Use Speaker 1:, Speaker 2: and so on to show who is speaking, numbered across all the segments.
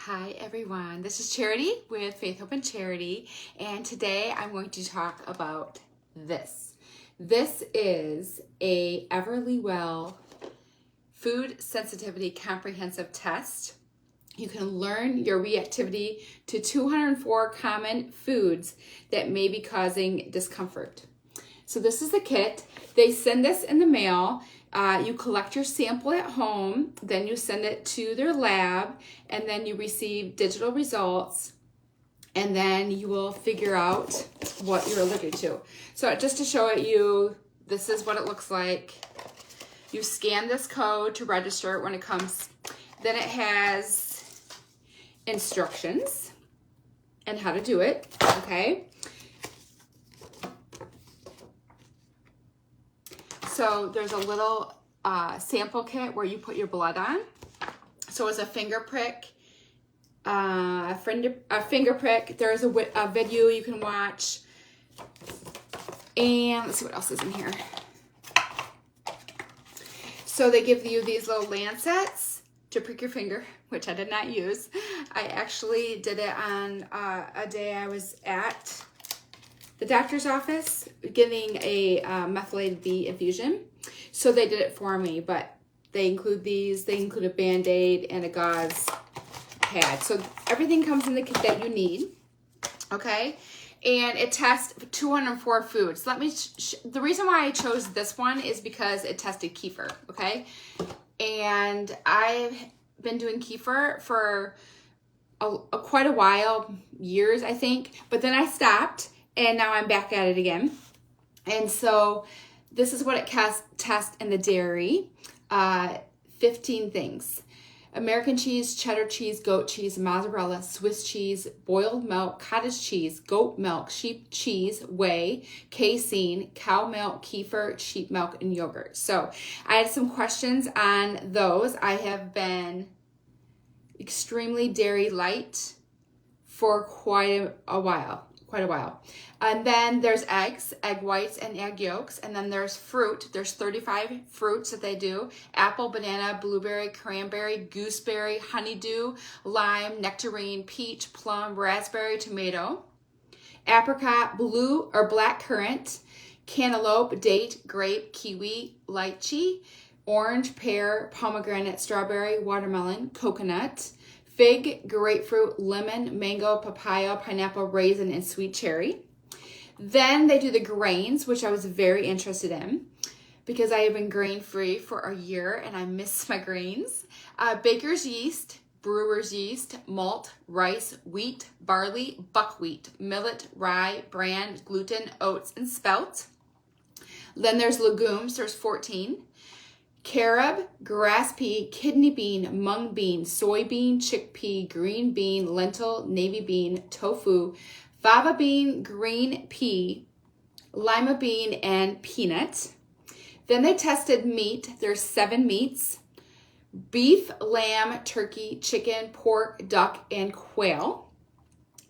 Speaker 1: Hi everyone, this is Charity with Faith, Hope, and Charity, and today I'm going to talk about this. This is a Everlywell food sensitivity comprehensive test. You can learn your reactivity to 204 common foods that may be causing discomfort. So this is the kit. They send this in the mail. You collect your sample at home, then you send it to their lab, and then you receive digital results, and then you will figure out what you're allergic to. So just to show it you, this is what it looks like. You scan this code to register it when it comes. Then it has instructions and how to do it, okay? So there's a little sample kit where you put your blood on. So it's a finger prick, a finger prick. There's a video you can watch. And let's see what else is in here. So they give you these little lancets to prick your finger, which I did not use. I actually did it on a day I was at the doctor's office getting a methylated B infusion. So they did it for me, but they include these. They include a Band-Aid and a gauze pad. So everything comes in the kit that you need, okay? And it tests 204 foods. The reason why I chose this one is because it tested kefir, okay? And I've been doing kefir for quite a while, years I think, but then I stopped. And now I'm back at it again. And so this is what it tests in the dairy. 15 things. American cheese, cheddar cheese, goat cheese, mozzarella, Swiss cheese, boiled milk, cottage cheese, goat milk, sheep cheese, whey, casein, cow milk, kefir, sheep milk, and yogurt. So I had some questions on those. I have been extremely dairy light for quite a while. And then there's eggs, egg whites, and egg yolks. And then there's fruit. There's 35 fruits that they do. Apple, banana, blueberry, cranberry, gooseberry, honeydew, lime, nectarine, peach, plum, raspberry, tomato, apricot, blue or black currant, cantaloupe, date, grape, kiwi, lychee, orange, pear, pomegranate, strawberry, watermelon, coconut, fig, grapefruit, lemon, mango, papaya, pineapple, raisin, and sweet cherry. Then they do the grains, which I was very interested in because I have been grain-free for a year and I miss my grains. Baker's yeast, brewer's yeast, malt, rice, wheat, barley, buckwheat, millet, rye, bran, gluten, oats, and spelt. Then there's legumes, there's 14. Carob, grass pea, kidney bean, mung bean, soybean, chickpea, green bean, lentil, navy bean, tofu, fava bean, green pea, lima bean, and peanut. Then they tested meat. There's 7 meats: beef, lamb, turkey, chicken, pork, duck, and quail.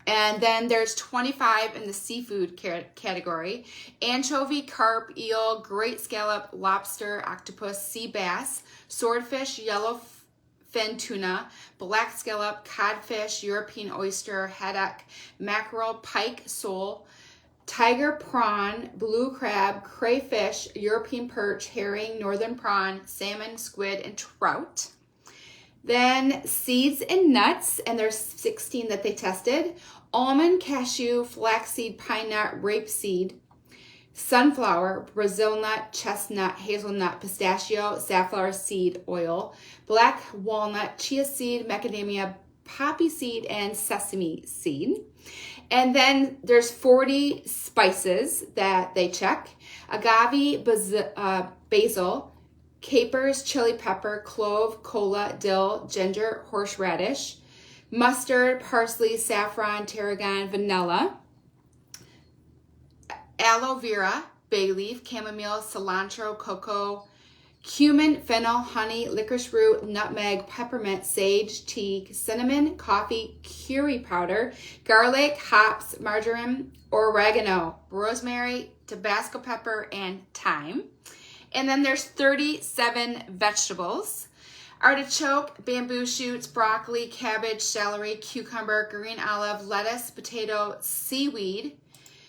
Speaker 1: And then there's 25 in the seafood category: anchovy, carp, eel, great scallop, lobster, octopus, sea bass, swordfish, yellowfin tuna, black scallop, codfish, European oyster, haddock, mackerel, pike, sole, tiger prawn, blue crab, crayfish, European perch, herring, northern prawn, salmon, squid, and trout. Then seeds and nuts, and there's 16 that they tested: almond, cashew, flaxseed, pine nut, rapeseed, sunflower, Brazil nut, chestnut, hazelnut, pistachio, safflower seed oil, black walnut, chia seed, macadamia, poppy seed, and sesame seed. And then there's 40 spices that they check: agave, basil, capers, chili pepper, clove, cola, dill, ginger, horseradish, mustard, parsley, saffron, tarragon, vanilla, aloe vera, bay leaf, chamomile, cilantro, cocoa, cumin, fennel, honey, licorice root, nutmeg, peppermint, sage, tea, cinnamon, coffee, curry powder, garlic, hops, marjoram, oregano, rosemary, Tabasco pepper, and thyme. And then there's 37 vegetables: artichoke, bamboo shoots, broccoli, cabbage, celery, cucumber, green olive, lettuce, potato, seaweed,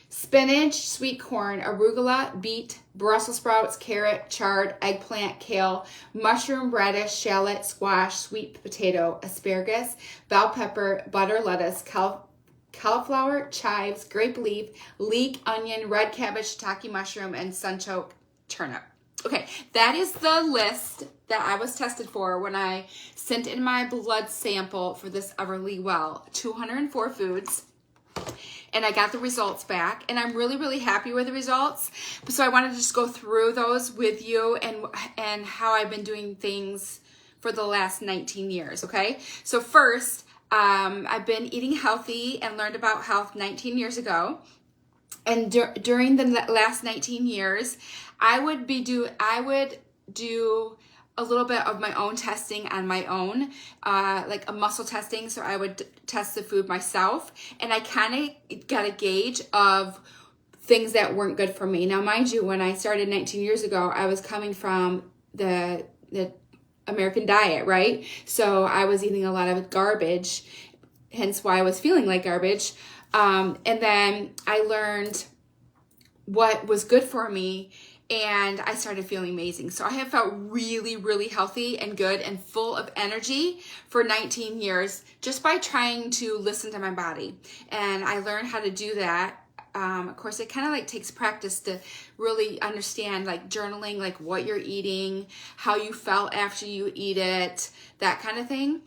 Speaker 1: spinach, sweet corn, arugula, beet, Brussels sprouts, carrot, chard, eggplant, kale, mushroom, radish, shallot, squash, sweet potato, asparagus, bell pepper, butter lettuce, cauliflower, chives, grape leaf, leek, onion, red cabbage, shiitake mushroom, and sunchoke turnip. Okay, that is the list that I was tested for when I sent in my blood sample for this Everlywell. 204 foods. And I got the results back, and I'm really, really happy with the results. So I wanted to just go through those with you and how I've been doing things for the last 19 years, okay? So first, I've been eating healthy and learned about health 19 years ago. And during the last 19 years, I would do a little bit of my own testing on my own, like a muscle testing. So I would test the food myself, and I kind of got a gauge of things that weren't good for me. Now, mind you, when I started 19 years ago, I was coming from the American diet, right? So I was eating a lot of garbage, hence why I was feeling like garbage. And then I learned what was good for me, and I started feeling amazing. So I have felt really, really healthy and good and full of energy for 19 years just by trying to listen to my body. And I learned how to do that. Of course, it kind of like takes practice to really understand, like journaling, like what you're eating, how you felt after you eat it, that kind of thing.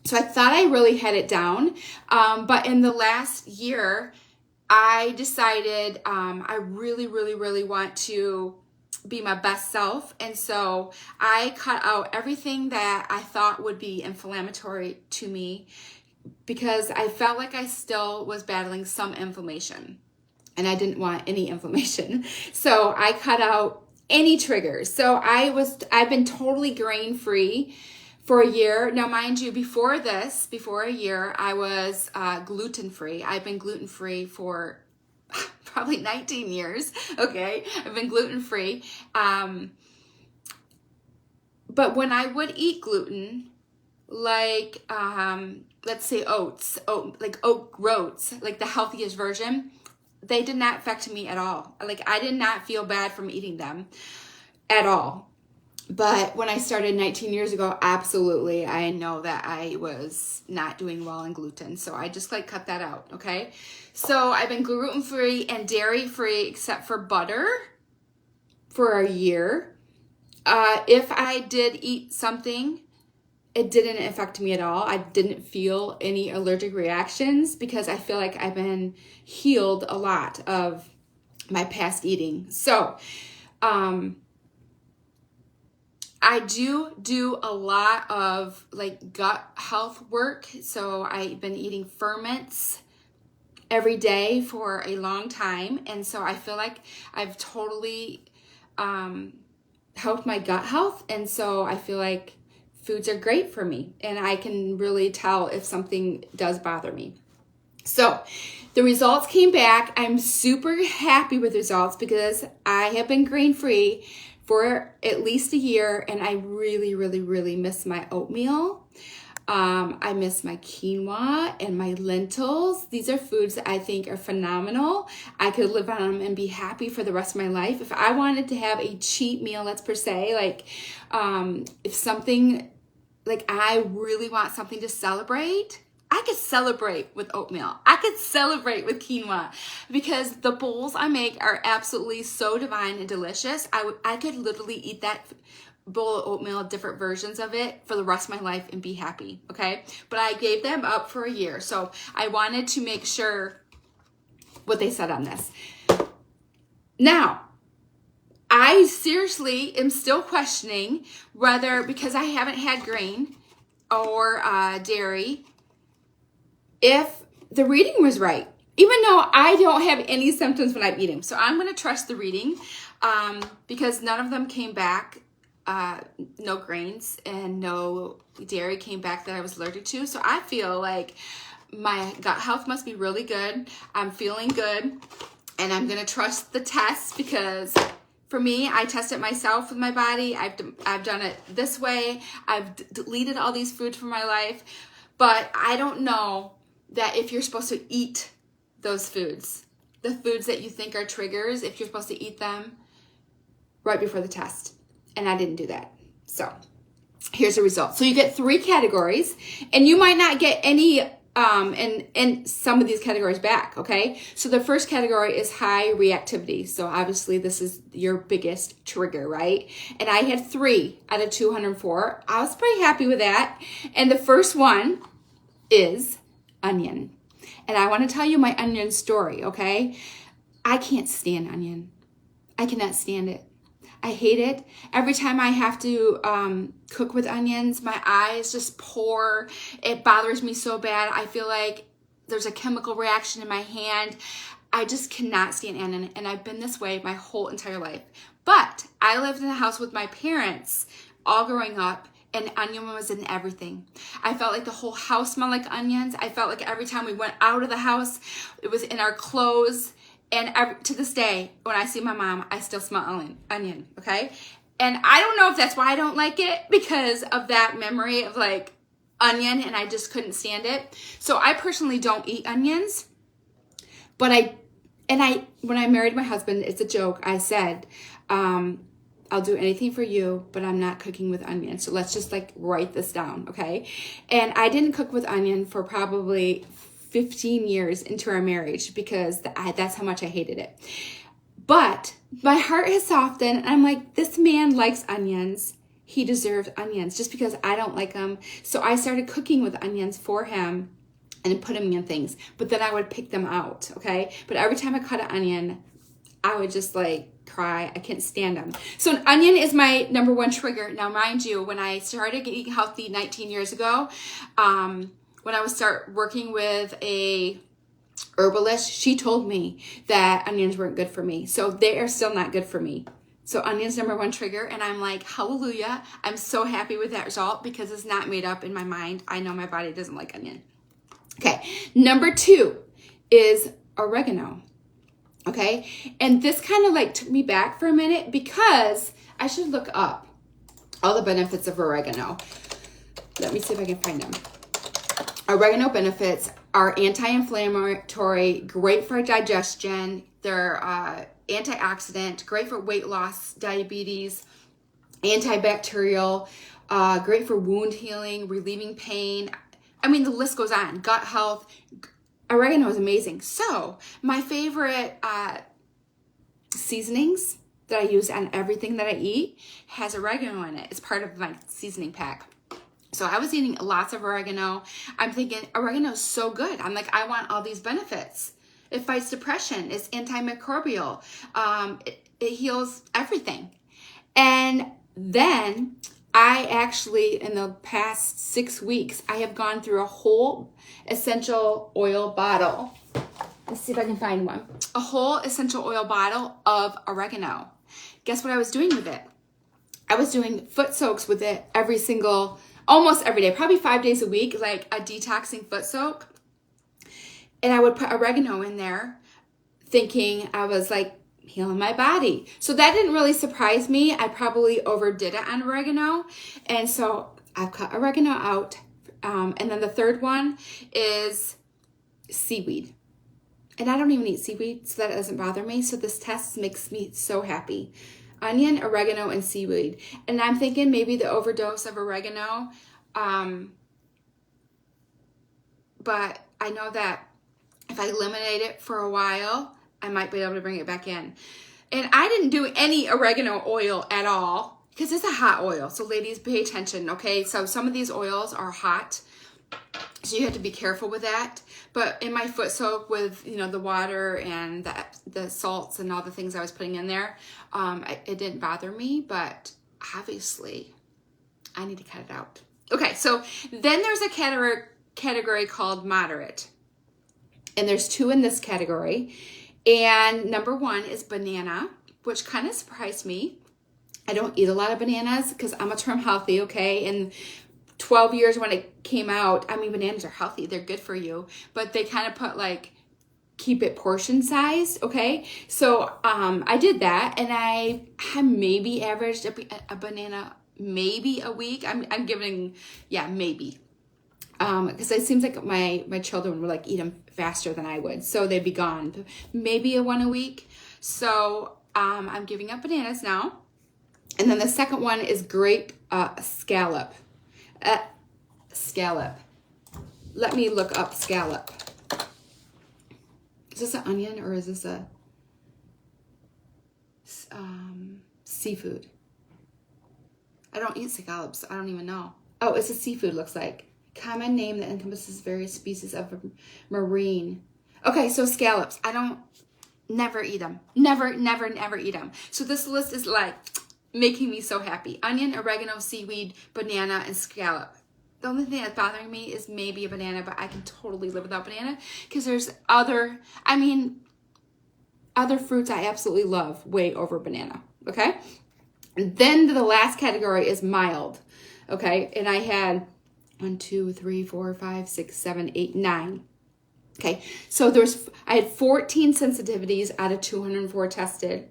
Speaker 1: So I thought I really had it down. But in the last year, I decided I really, really, really want to be my best self. And so I cut out everything that I thought would be inflammatory to me because I felt like I still was battling some inflammation and I didn't want any inflammation. So I cut out any triggers. So I've been totally grain free for a year. Now, mind you, before a year, I was gluten-free. I've been gluten-free for probably 19 years, okay? I've been gluten-free. But when I would eat gluten, like, let's say like oat groats, like the healthiest version, they did not affect me at all. Like, I did not feel bad from eating them at all. But when I started 19 years ago, absolutely, I know that I was not doing well in gluten. So I just like cut that out, okay? So I've been gluten-free and dairy-free except for butter for a year. If I did eat something, it didn't affect me at all. I didn't feel any allergic reactions because I feel like I've been healed a lot of my past eating. So, I do a lot of like gut health work. So I've been eating ferments every day for a long time. And so I feel like I've totally helped my gut health. And so I feel like foods are great for me. And I can really tell if something does bother me. So the results came back. I'm super happy with the results because I have been grain-free for at least a year, and I really, really, really miss my oatmeal. I miss my quinoa and my lentils. These are foods that I think are phenomenal. I could live on them and be happy for the rest of my life. If I wanted to have a cheat meal, let's per se, like if something, like I really want something to celebrate, I could celebrate with oatmeal. I could celebrate with quinoa because the bowls I make are absolutely so divine and delicious. I could literally eat that bowl of oatmeal, different versions of it for the rest of my life and be happy, okay? But I gave them up for a year. So I wanted to make sure what they said on this. Now, I seriously am still questioning whether, because I haven't had grain or dairy, if the reading was right, even though I don't have any symptoms when I'm eating. So I'm going to trust the reading because none of them came back. No grains and no dairy came back that I was allergic to. So I feel like my gut health must be really good. I'm feeling good and I'm going to trust the test because For me, I test it myself with my body. I've done it this way. I've deleted all these foods from my life. But I don't know that if you're supposed to eat those foods, the foods that you think are triggers, if you're supposed to eat them right before the test. And I didn't do that. So here's the result. So you get 3 categories, and you might not get any in some of these categories back, okay? So the first category is high reactivity. So obviously this is your biggest trigger, right? And I had 3 out of 204. I was pretty happy with that. And the first one is onion. And I want to tell you my onion story, okay? I can't stand onion. I cannot stand it. I hate it. Every time I have to cook with onions, my eyes just pour. It bothers me so bad. I feel like there's a chemical reaction in my hand. I just cannot stand onion, and I've been this way my whole entire life. But I lived in a house with my parents all growing up, and onion was in everything. I felt like the whole house smelled like onions. I felt like every time we went out of the house, it was in our clothes. And to this day, when I see my mom, I still smell onion, okay? And I don't know if that's why I don't like it, because of that memory of like onion, and I just couldn't stand it. So I personally don't eat onions. But when I married my husband, it's a joke, I said, I'll do anything for you, but I'm not cooking with onion. So let's just like write this down, okay? And I didn't cook with onion for probably 15 years into our marriage, because that's how much I hated it. But my heart has softened, and I'm like, this man likes onions. He deserves onions just because I don't like them. So I started cooking with onions for him and put them in things. But then I would pick them out, okay? But every time I cut an onion, I would just like cry. I can't stand them. So an onion is my number 1 trigger. Now, mind you, when I started eating healthy 19 years ago, when I would start working with a herbalist, she told me that onions weren't good for me. So they are still not good for me. So onions, number 1 trigger. And I'm like, hallelujah. I'm so happy with that result, because it's not made up in my mind. I know my body doesn't like onion. Okay. Number 2 is oregano. Okay. And this kind of like took me back for a minute, because I should look up all the benefits of oregano. Let me see if I can find them. Oregano benefits are anti-inflammatory, great for digestion. They're antioxidant, great for weight loss, diabetes, antibacterial, great for wound healing, relieving pain. I mean, the list goes on. Gut health. Oregano is amazing. So my favorite seasonings that I use on everything that I eat has oregano in it. It's part of my seasoning pack. So I was eating lots of oregano. I'm thinking oregano is so good. I'm like, I want all these benefits. It fights depression. It's antimicrobial. It heals everything. And then I actually, in the past 6 weeks, I have gone through a whole essential oil bottle. Let's see if I can find one. A whole essential oil bottle of oregano. Guess what I was doing with it? I was doing foot soaks with it almost every day, probably 5 days a week, like a detoxing foot soak. And I would put oregano in there, thinking I was like healing my body. So that didn't really surprise me. I probably overdid it on oregano. And so I've cut oregano out. And then the third one is seaweed. And I don't even eat seaweed, so that doesn't bother me. So this test makes me so happy. Onion, oregano, and seaweed. And I'm thinking maybe the overdose of oregano. But I know that if I eliminate it for a while, I might be able to bring it back in. And I didn't do any oregano oil at all, because it's a hot oil. So ladies, pay attention, okay? So some of these oils are hot, so you have to be careful with that. But in my foot soak with, the water and the salts and all the things I was putting in there, it didn't bother me, but obviously I need to cut it out. Okay, so then there's a category called moderate. And there's 2 in this category. And number 1 is banana, which kind of surprised me. I don't eat a lot of bananas because I'm a term healthy, okay? And 12 years when it came out, I mean, bananas are healthy. They're good for you. But they kind of put like keep it portion sized, okay? So I did that, and I maybe averaged a banana maybe a week. I'm giving, yeah, maybe. Because it seems like my children would like eat them faster than I would, so they'd be gone. Maybe one a week. So I'm giving up bananas now. And then the second one is grape scallop. Scallop. Let me look up scallop. Is this an onion or is this a seafood? I don't eat scallops. I don't even know. Oh, it's a seafood, looks like. Common name that encompasses various species of marine. Okay, so scallops. I don't, never eat them. Never, never, never eat them. So this list is like making me so happy. Onion, oregano, seaweed, banana, and scallop. The only thing that's bothering me is maybe a banana, but I can totally live without banana because there's other fruits I absolutely love way over banana, okay? And then the last category is mild, okay? And I had 1, 2, 3, 4, 5, 6, 7, 8, 9. Okay, so I had 14 sensitivities out of 204 tested.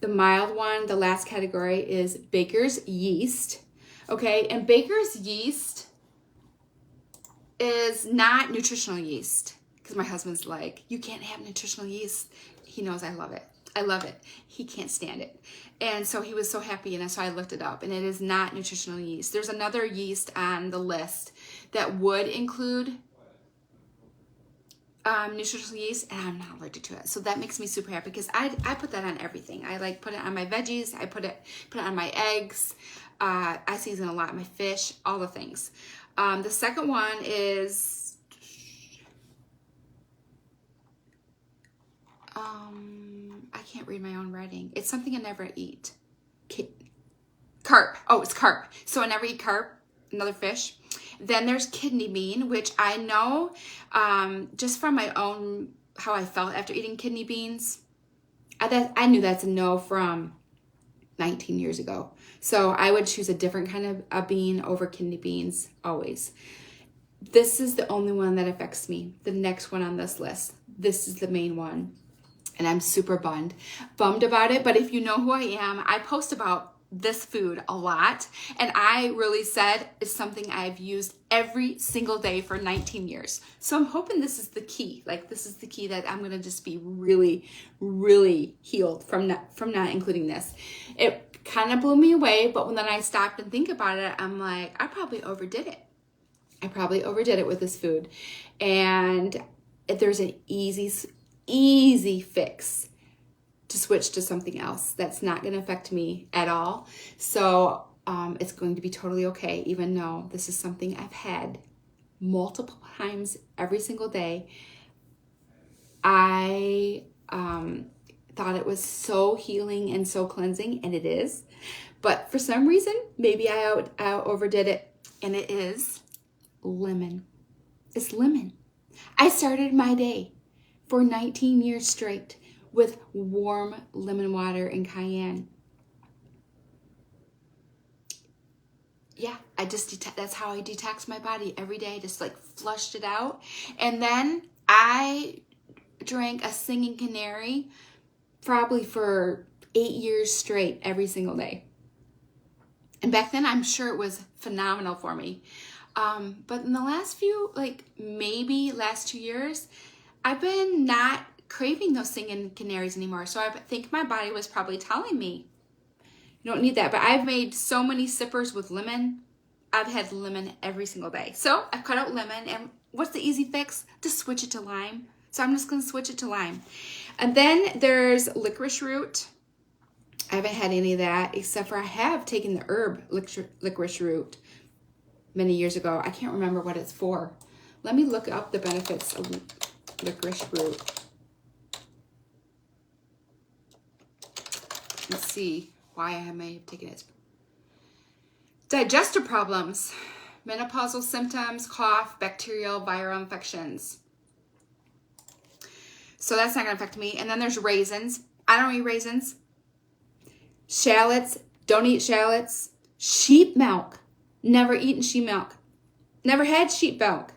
Speaker 1: The mild one, the last category, is baker's yeast. Okay, and baker's yeast is not nutritional yeast because my husband's like, you can't have nutritional yeast. He knows I love it. I love it. He can't stand it. And so he was so happy, and so I looked it up, and it is not nutritional yeast. There's another yeast on the list that would include nutritional yeast, and I'm not allergic to it. So that makes me super happy because I put that on everything. I like put it on my veggies. I put it on my eggs. I season a lot my fish, all the things. The second one is I can't read my own writing. It's something I never eat. Carp. Oh, it's carp. So I never eat carp, another fish. Then there's kidney bean, which I know just from my own, how I felt after eating kidney beans. I knew that's a no from 19 years ago. So I would choose a different kind of a bean over kidney beans always. This is the only one that affects me. The next one on this list. This is the main one. And I'm super bummed about it. But if you know who I am, I post about this food a lot. And I really said it's something I've used every single day for 19 years. So I'm hoping this is the key. Like this is the key that I'm going to just be really, really healed from not including this. It kind of blew me away. But when then I stopped and think about it, I'm like, I probably overdid it. I probably overdid it with this food. And if there's an easy fix to switch to something else that's not going to affect me at all. So it's going to be totally okay, even though this is something I've had multiple times every single day. I thought it was so healing and so cleansing, and it is. But for some reason, maybe I overdid it, and it is lemon. It's lemon. I started my day for 19 years straight with warm lemon water and cayenne. Yeah, that's how I detox my body every day. Just like flushed it out. And then I drank a singing canary probably for 8 years straight every single day. And back then, I'm sure it was phenomenal for me. But in the last few, like maybe last 2 years, I've been not craving those singing canaries anymore. So I think my body was probably telling me, you don't need that. But I've made so many sippers with lemon. I've had lemon every single day. So I've cut out lemon. And what's the easy fix? Just switch it to lime. So I'm just going to switch it to lime. And then there's licorice root. I haven't had any of that, except for I have taken the herb licorice root many years ago. I can't remember what it's for. Let me look up the benefits of licorice root. Let's see why I may have taken it. Digestive problems, menopausal symptoms, cough, bacterial, viral infections. So that's not going to affect me. And then there's raisins. I don't eat raisins. Shallots, don't eat shallots. Sheep milk, never eaten sheep milk. Never had sheep milk.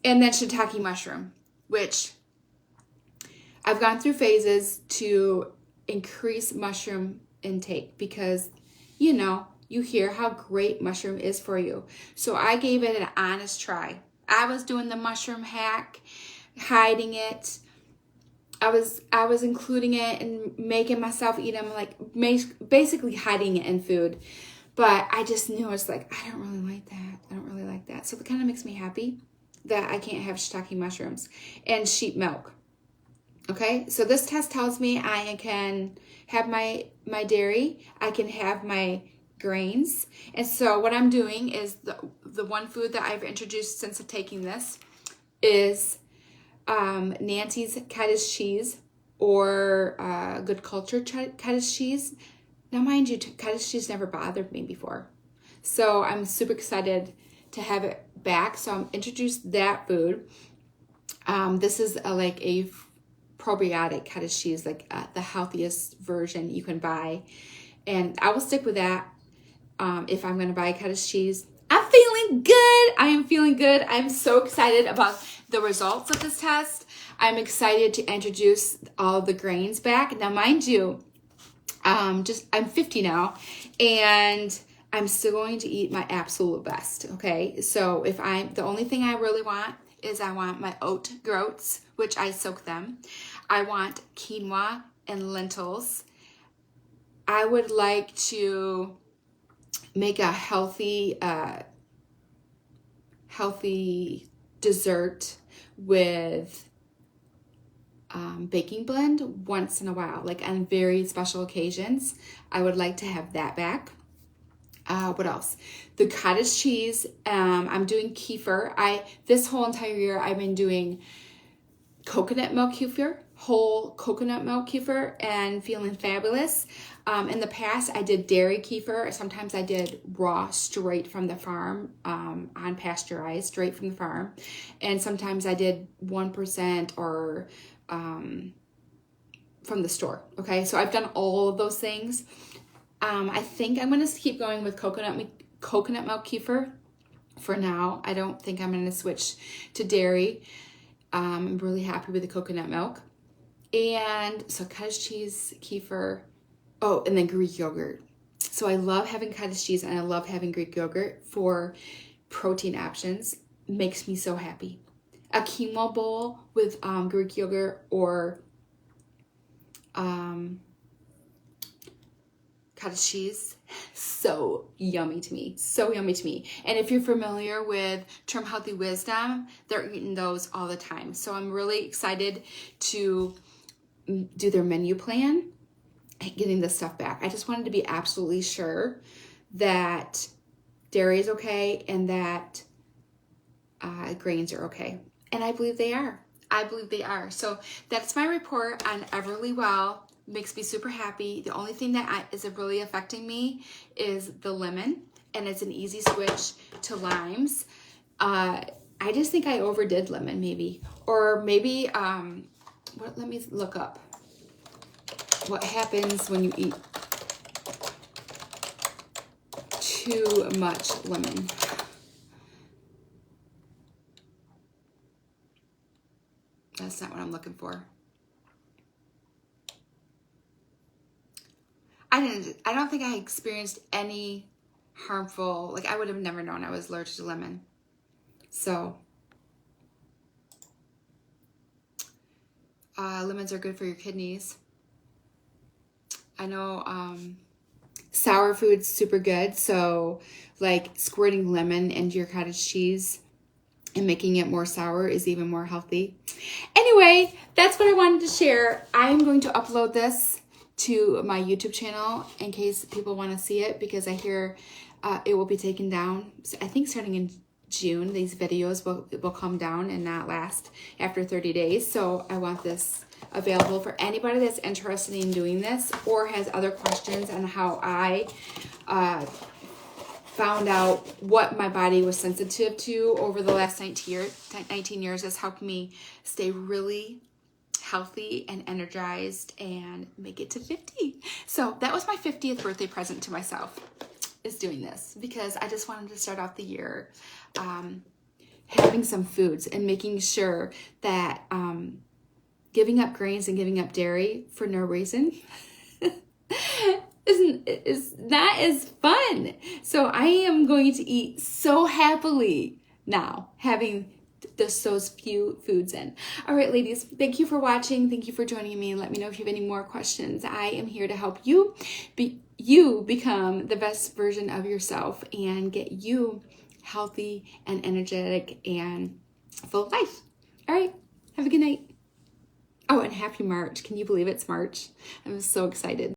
Speaker 1: And then shiitake mushroom. which I've gone through phases to increase mushroom intake because, you know, you hear how great mushroom is for you. So I gave it an honest try. I was doing the mushroom hack, hiding it. I was including it and making myself eat them, like basically hiding it in food. But I just knew it's like, I don't really like that. I don't really like that. So it kind of makes me happy that I can't have shiitake mushrooms and sheep milk. Okay, so this test tells me I can have my dairy, I can have my grains. And so what I'm doing is the one food that I've introduced since taking this is Nancy's cottage cheese or Good Culture cottage cheese. Now, mind you, cottage cheese never bothered me before. So I'm super excited to have it back. So I'm introduced that food. This is like a probiotic cottage cheese, like the healthiest version you can buy. And I will stick with that if I'm going to buy cottage cheese. I'm feeling good. I am feeling good. I'm so excited about the results of this test. I'm excited to introduce all of the grains back. Now, mind you, I'm 50 now, and I'm still going to eat my absolute best, okay? So the only thing I really want is I want my oat groats, which I soak them. I want quinoa and lentils. I would like to make a healthy dessert with baking blend once in a while, like on very special occasions. I would like to have that back. What else? The cottage cheese. I'm doing kefir. This whole entire year I've been doing coconut milk kefir, whole coconut milk kefir, and feeling fabulous. In the past, I did dairy kefir. Sometimes I did raw, straight from the farm, unpasteurized, straight from the farm. And sometimes I did 1% or from the store. Okay, so I've done all of those things. I think I'm going to keep going with coconut milk kefir for now. I don't think I'm going to switch to dairy. I'm really happy with the coconut milk. And so cottage cheese, kefir, and then Greek yogurt. So I love having cottage cheese and I love having Greek yogurt for protein options. Makes me so happy. A quinoa bowl with Greek yogurt or cottage cheese, so yummy to me, so yummy to me. And if you're familiar with Term Healthy Wisdom, they're eating those all the time. So I'm really excited to do their menu plan and getting this stuff back. I just wanted to be absolutely sure that dairy is okay and that grains are okay. And I believe they are. I believe they are. So that's my report on Everlywell. Makes me super happy. The only thing that is really affecting me is the lemon, and it's an easy switch to limes. I just think I overdid lemon, maybe. Or maybe, let me look up what happens when you eat too much lemon. That's not what I'm looking for. I don't think I experienced any harmful, like I would have never known I was allergic to lemon. So, lemons are good for your kidneys. I know sour food's super good. So like squirting lemon into your cottage cheese and making it more sour is even more healthy. Anyway, that's what I wanted to share. I'm going to upload this to my YouTube channel in case people want to see it, because I hear it will be taken down. So I think starting in June, these videos will come down and not last after 30 days. So I want this available for anybody that's interested in doing this or has other questions on how I found out what my body was sensitive to over the last 19 years has helped me stay really healthy and energized and make it to 50. So that was my 50th birthday present to myself, is doing this, because I just wanted to start off the year having some foods and making sure that giving up grains and giving up dairy for no reason is not as fun. So I am going to eat so happily now, having those few foods in. All right, ladies, thank you for watching. Thank you for joining me. Let me know if you have any more questions. I am here to help you become the best version of yourself and get you healthy and energetic and full of life. All right, have a good night. Oh, and happy March. Can you believe it's March? I'm so excited.